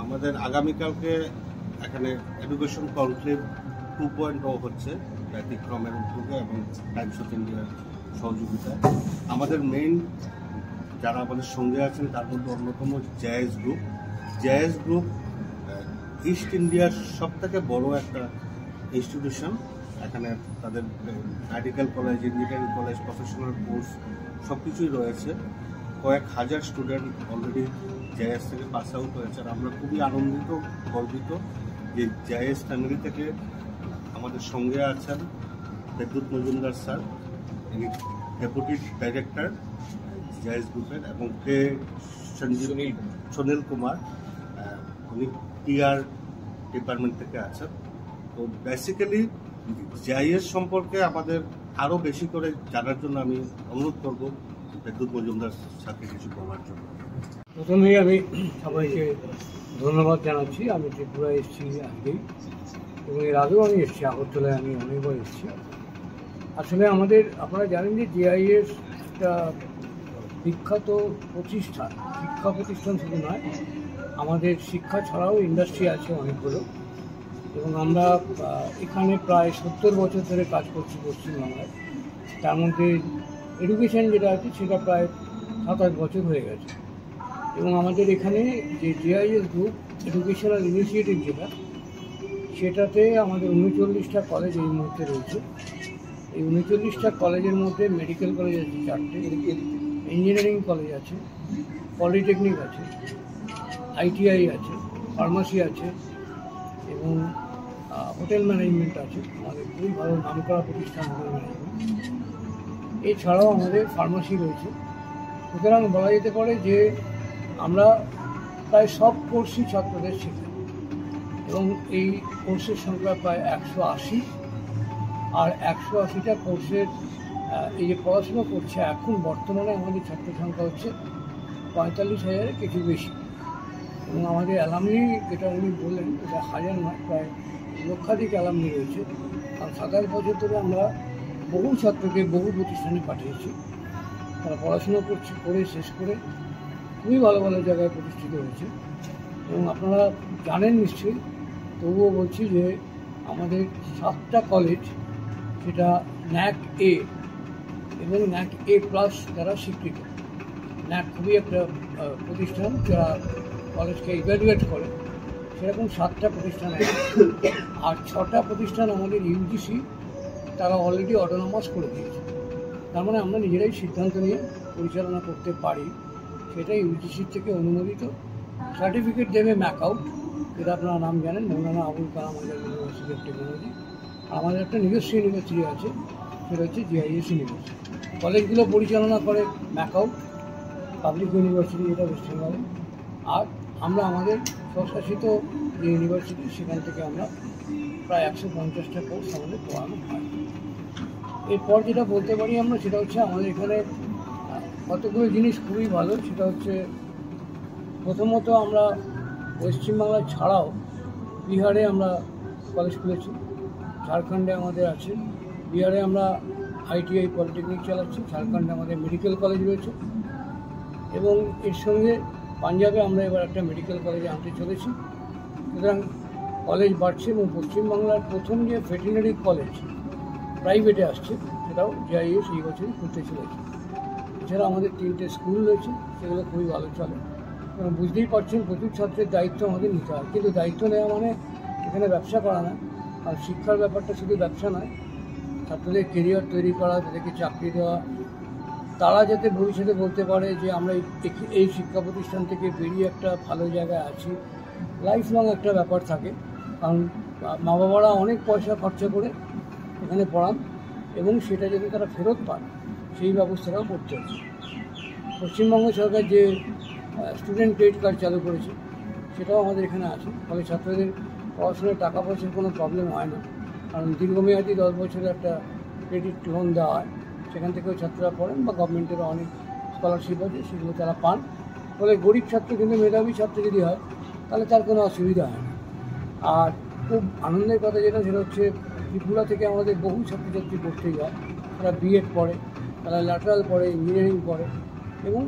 আমাদের আগামীকালকে এখানে এডুকেশন কনক্লেভ 2.0 হচ্ছে ব্যতিক্রমের উদ্যোগে এবং টাইমস অফ ইন্ডিয়ার সহযোগিতায়। আমাদের মেইন যারা আমাদের সঙ্গে আছেন তার মধ্যে অন্যতম জায়েজ গ্রুপ ইস্ট ইন্ডিয়ার সবথেকে বড় একটা ইনস্টিটিউশন। এখানে তাদের medical college, engineering college, professional course সব কিছুই রয়েছে। কয়েক হাজার স্টুডেন্ট অলরেডি জায়েজ থেকে পাস আউট হয়েছে। আর আমরা খুবই আনন্দিত, গর্বিত যে জায়েজ ফ্যামিলি থেকে আমাদের সঙ্গে আছেন বিদ্যুৎ মজুমদার স্যার, ইনি ডেপুটি ডাইরেক্টর জায়েজ গ্রুপের, এবং কে সুনীল কুমার, উনি টিআর ডিপার্টমেন্ট থেকে আছেন। তো বেসিক্যালি জায়েজ সম্পর্কে আমাদের আরও বেশি করে জানার জন্য আমি অনুরোধ করব বিদ্যুৎ মজুমদার স্যারকে কিছু বলার জন্য। প্রথমেই আমি সবাইকে ধন্যবাদ জানাচ্ছি। আমি ত্রিপুরায় এসেছি আজকেই, এবং এর আগেও আমি এসেছি, আগরতলায় আমি অনেকবার এসেছি। আসলে আপনারা জানেন যে জিআইএস একটা বিখ্যাত প্রতিষ্ঠান, শিক্ষা প্রতিষ্ঠান শুধু নয়, আমাদের শিক্ষা ছাড়াও ইন্ডাস্ট্রি আছে অনেকগুলো। এবং আমরা এখানে প্রায় 70 বছর ধরে কাজ করছি পশ্চিমবাংলায়। তার মধ্যে এডুকেশন যেটা আছে সেটা প্রায় 27 বছর হয়ে গেছে। এবং আমাদের এখানে যে জিআইএস গ্রুপ এডুকেশনাল ইনিশিয়েটিভ যেটা, সেটাতে আমাদের 39টা কলেজ এই মুহূর্তে রয়েছে। এই 39টা কলেজের মধ্যে মেডিকেল কলেজ আছে 4টে, ইঞ্জিনিয়ারিং কলেজ আছে, পলিটেকনিক আছে, আইটিআই আছে, ফার্মাসি আছে, এবং হোটেল ম্যানেজমেন্ট আছে। আমাদের খুবই ভালো নামকরা প্রতিষ্ঠান হোটেল ম্যানেজমেন্ট। এছাড়াও আমাদের ফার্মাসি রয়েছে। সুতরাং বলা যেতে পারে যে আমরা প্রায় সব কোর্সই ছাত্রদের শেখাই, এবং এই কোর্সের সংখ্যা প্রায় 180। আর 180টা কোর্সের এই যে পড়াশুনো করছে এখন বর্তমানে আমাদের ছাত্র সংখ্যা হচ্ছে 45,000-এর কিছু বেশি। এবং আমাদের অ্যালামনি যেটা উনি বললেন, এটা হাজার নয়, প্রায় লক্ষাধিক অ্যালামনি রয়েছে। কারণ 27 বছর ধরে আমরা বহু ছাত্রকে বহু প্রতিষ্ঠানে পাঠিয়েছি। তারা পড়াশুনো করে শেষ করে খুবই ভালো ভালো জায়গায় প্রতিষ্ঠিত হয়েছে। এবং আপনারা জানেন নিশ্চয়ই, তবুও বলছি যে আমাদের 7টা কলেজ, সেটা ন্যাক এ এবং ন্যাক এ প্লাস দ্বারা স্বীকৃত। ন্যাক খুবই একটা প্রতিষ্ঠান যারা কলেজকে ইভ্যালুয়েট করে, সেরকম 7টা প্রতিষ্ঠান আছে। আর 6টা প্রতিষ্ঠান আমাদের ইউজিসি তারা অলরেডি অটোনমাস করে দিয়েছে। তার মানে আমরা নিজেরাই সিদ্ধান্ত নিয়ে পরিচালনা করতে পারি। সেটা ইউজিসির থেকে অনুমোদিত। সার্টিফিকেট দেবে ম্যাক আউট, যেটা আপনারা নাম জানেন, Maulana Abul Kalam Azad university of technology. আর আমাদের একটা নিজস্ব ইউনিভার্সিটি আছে, সেটা হচ্ছে জিআইএস ইউনিভার্সিটি। কলেজগুলো পরিচালনা করে ম্যাক আউট, পাবলিক ইউনিভার্সিটি যেটা ওয়েস্ট বেঙ্গলে। আর আমরা আমাদের স্বশাসিত যে ইউনিভার্সিটি, সেখান থেকে আমরা প্রায় 150টা কোর্স আমাদের পড়ানো হয়। এরপর যেটা বলতে পারি আমরা, সেটা হচ্ছে আমাদের এখানে কতগুলো জিনিস খুবই ভালো। সেটা হচ্ছে প্রথমত আমরা পশ্চিমবাংলা ছাড়াও বিহারে আমরা কলেজ খুলেছি, ঝাড়খণ্ডে আমাদের আছে, বিহারে আমরা আইটিআই পলিটেকনিক চালাচ্ছি, ঝাড়খণ্ডে আমাদের মেডিকেল কলেজ রয়েছে, এবং এর সঙ্গে পাঞ্জাবে আমরা এবার একটা মেডিকেল কলেজে আনতে চলেছি। সুতরাং কলেজ বাড়ছে, এবং পশ্চিমবাংলার প্রথম যে ভেটেরিনারি কলেজ প্রাইভেটে আসছে, সেটাও জিআইএস এই বছরই খুলতে চলেছে। এছাড়া আমাদের 3টে স্কুল রয়েছে, সেগুলো খুবই ভালো চলে। এবং বুঝতেই পারছেন, প্রচুর ছাত্রের দায়িত্ব আমাদের নিতে হয়। কিন্তু দায়িত্ব নেওয়া মানে এখানে ব্যবসা করা না। আর শিক্ষার ব্যাপারটা শুধু ব্যবসা নয়, ছাত্রদের কেরিয়ার তৈরি করা, তাদেরকে চাকরি দেওয়া, তারা যাতে ভবিষ্যতে বলতে পারে যে আমরা এই শিক্ষা প্রতিষ্ঠান থেকে বেরিয়ে একটা ভালো জায়গায় আছি। লাইফ লং একটা ব্যাপার থাকে, কারণ মা বাবারা অনেক পয়সা খরচা করে এখানে পড়ান, এবং সেটা যাতে তারা ফেরত পান সেই ব্যবস্থাটাও করতে হচ্ছে। পশ্চিমবঙ্গ সরকার যে স্টুডেন্ট ক্রেডিট কার্ড চালু করেছে, সেটাও আমাদের এখানে আছে। ফলে ছাত্রদের পড়াশোনার টাকা পয়সার কোনো প্রবলেম হয় না, কারণ দীর্ঘমেয়াদী 10 বছরের একটা ক্রেডিট লোন দেওয়া হয়, সেখান থেকেও ছাত্ররা পড়েন, বা গভর্নমেন্টেরও অনেক স্কলারশিপ আছে, সেগুলো তারা পান। ফলে গরিব ছাত্র কিন্তু মেধাবী ছাত্র যদি হয়, তাহলে তার কোনো অসুবিধা হয় না। আর খুব আনন্দের কথা যেটা, সেটা হচ্ছে ত্রিপুরা থেকে আমাদের বহু ছাত্রছাত্রী পড়তেই যায়। তারা বিএড পড়ে, তারা ল্যাটারাল পড়ে, ইঞ্জিনিয়ারিং পড়ে, এবং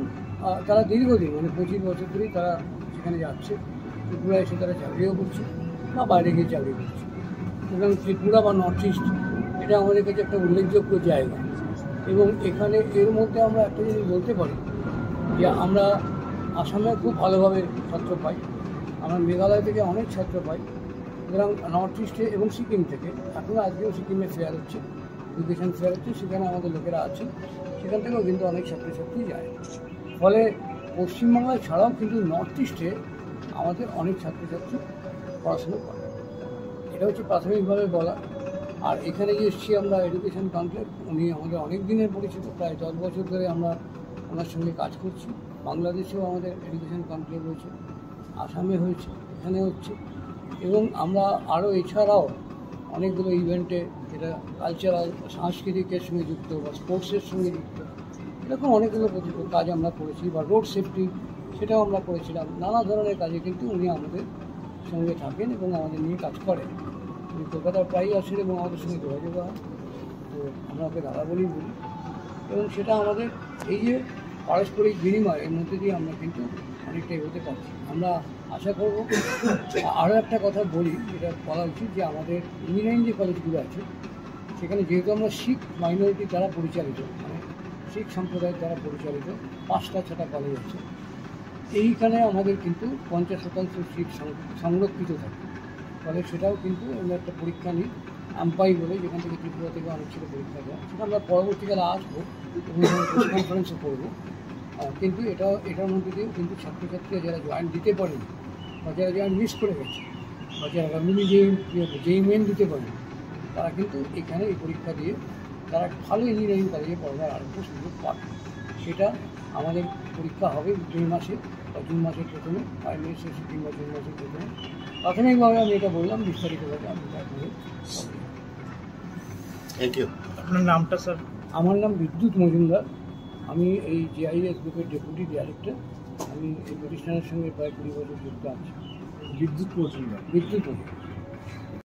তারা দীর্ঘদিন মানে 25 বছর ধরেই তারা সেখানে যাচ্ছে। ত্রিপুরা এসে তারা চাকরিও করছে বা বাইরে গিয়ে চাকরি করছে। সুতরাং ত্রিপুরা বা নর্থ ইস্ট এটা আমাদের কাছে একটা উল্লেখযোগ্য জায়গা, এবং এখানে এর মধ্যে আমরা একটা জিনিস বলতে পারি যে আমরা আসামে খুব ভালোভাবে ছাত্র পাই, আমরা মেঘালয় থেকে অনেক ছাত্র পাই, সুতরাং নর্থ ইস্টে এবং সিকিম থেকে, এখনও আজকেও সিকিমে ফেয়ার হচ্ছে, এডুকেশন ফেয়ার হচ্ছে, সেখানে আমাদের লোকেরা আছে, সেখান থেকেও কিন্তু অনেক ছাত্রছাত্রী যায়। ফলে পশ্চিমবাংলা ছাড়াও কিন্তু নর্থ ইস্টে আমাদের অনেক ছাত্রছাত্রী পড়াশুনো করে, এটা হচ্ছে প্রাথমিকভাবে বলা। আর এখানে যে এসেছি আমরা এডুকেশন কনক্লেভ, উনি আমাদের অনেক দিনের পরিচিত, প্রায় 10 বছর ধরে আমরা ওনার সঙ্গে কাজ করছি। বাংলাদেশেও আমাদের এডুকেশন কনক্লেভ হয়েছে, আসামে হয়েছে, এখানে হচ্ছে, এবং আমরা আরও এছাড়াও অনেকগুলো ইভেন্টে যেটা কালচারাল সাংস্কৃতিকের সঙ্গে যুক্ত বা স্পোর্টসের সঙ্গে যুক্ত, এরকম অনেকগুলো কাজ আমরা করেছি, বা রোড সেফটি সেটাও আমরা করেছিলাম। নানা ধরনের কাজে কিন্তু উনি আমাদের সঙ্গে থাকেন এবং আমাদের নিয়ে কাজ করেন। উনি কলকাতার প্রায়ই আসেন এবং আমাদের সঙ্গে যোগাযোগ হয়, তো আমরা ওকে দাদা বলেই বলি, এবং সেটা আমাদের এই যে পারস্পরিক বিনিময়, এর মধ্যে দিয়ে আমরা কিন্তু অনেকটা এগোতে পারছি। আমরা আশা করব। আরও একটা কথা বলি, যেটা বলা উচিত, যে আমাদের ইঞ্জিনিয়ারিং যে কলেজগুলো আছে সেখানে যেহেতু আমরা শিখ মাইনরিটি দ্বারা পরিচালিত, মানে শিখ সম্প্রদায়ের দ্বারা পরিচালিত 5টা-6টা কলেজ আছে, এইখানে আমাদের কিন্তু 50% সিট সংরক্ষিত থাকে। ফলে সেটাও কিন্তু আমরা একটা পরীক্ষা নিই, আম্পাই বলে, যেখান থেকে ত্রিপুরা থেকে অনেক ছিল পরীক্ষা দেওয়া, সেটা আমরা পরবর্তীকালে আসবো এবং প্রেস কনফারেন্সও করবো। কিন্তু এটার মধ্যে দিয়েও কিন্তু ছাত্রছাত্রীরা যারা জয়েন্ট দিতে পারেনি, বা যারা জয়েন্ট মিস করে গেছে, বা যারা মিনি যেই মেন দিতে পারেনি, তারা কিন্তু এখানে এই পরীক্ষা দিয়ে তারা ভালো ইঞ্জিনিয়ারিং কলেজে পড়ার আরেকটা সুযোগ পাবে। সেটা আমাদের পরীক্ষা হবে মে মাসে বা জুন মাসের প্রথমে, মে শেষে কিংবা জুন মাসের প্রথমে। প্রাথমিকভাবে আমি এটা বললাম, বিস্তারিতভাবে আমি তারপরে। Thank you. আপনার নামটা স্যার? আমার নাম বিদ্যুৎ মজুমদার, আমি এই জিআইএস গ্রুপের ডেপুটি ডাইরেক্টর। আমি এই প্রতিষ্ঠানের সঙ্গে প্রায় 20 বছর যুক্ত আছি। বিদ্যুৎ মজুমদার। বিদ্যুৎ মজুমদার।